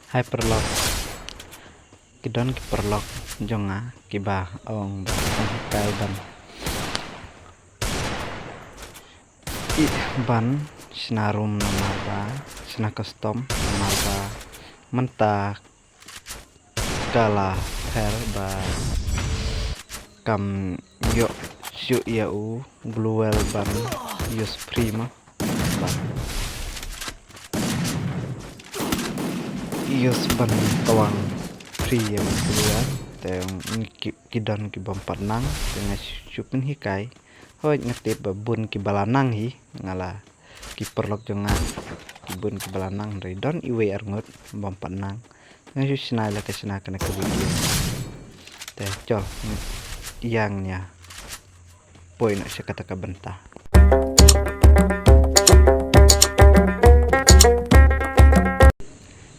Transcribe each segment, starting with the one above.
Hyperlock kidon kiperlock jonga kiba ong kai ban ban sinarum namarba sina custom namarba menta kala her ba kam yo syu yau gluel ban use prima ban use ban tawang free yang kedua teng kidon ki bompat nang dengan syupin hikai hoi ngetip babun ki balanang hi ngala ki perlok jonga kibun ki balanang redon iwe arngot bompat nang ngasyu sinai la kesina kena ke video teh col yangnya poin nak kata ka bentah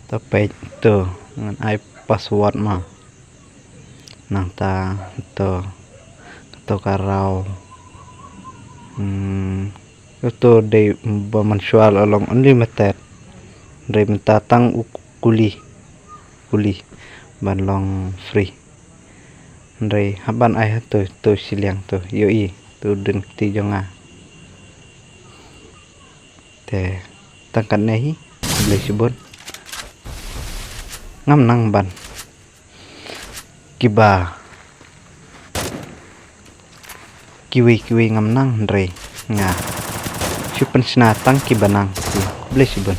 tapi itu dengan password mah nang ta to karau itu de mensual along unlimited de minta tang kuli ban long free de haban ai tu siliang tu yoi tu den ti jonga te tangkan nei beli sibun ngam nang ban kiba kiwi ngam nang re nga syupen sinatang kibanang beli sibun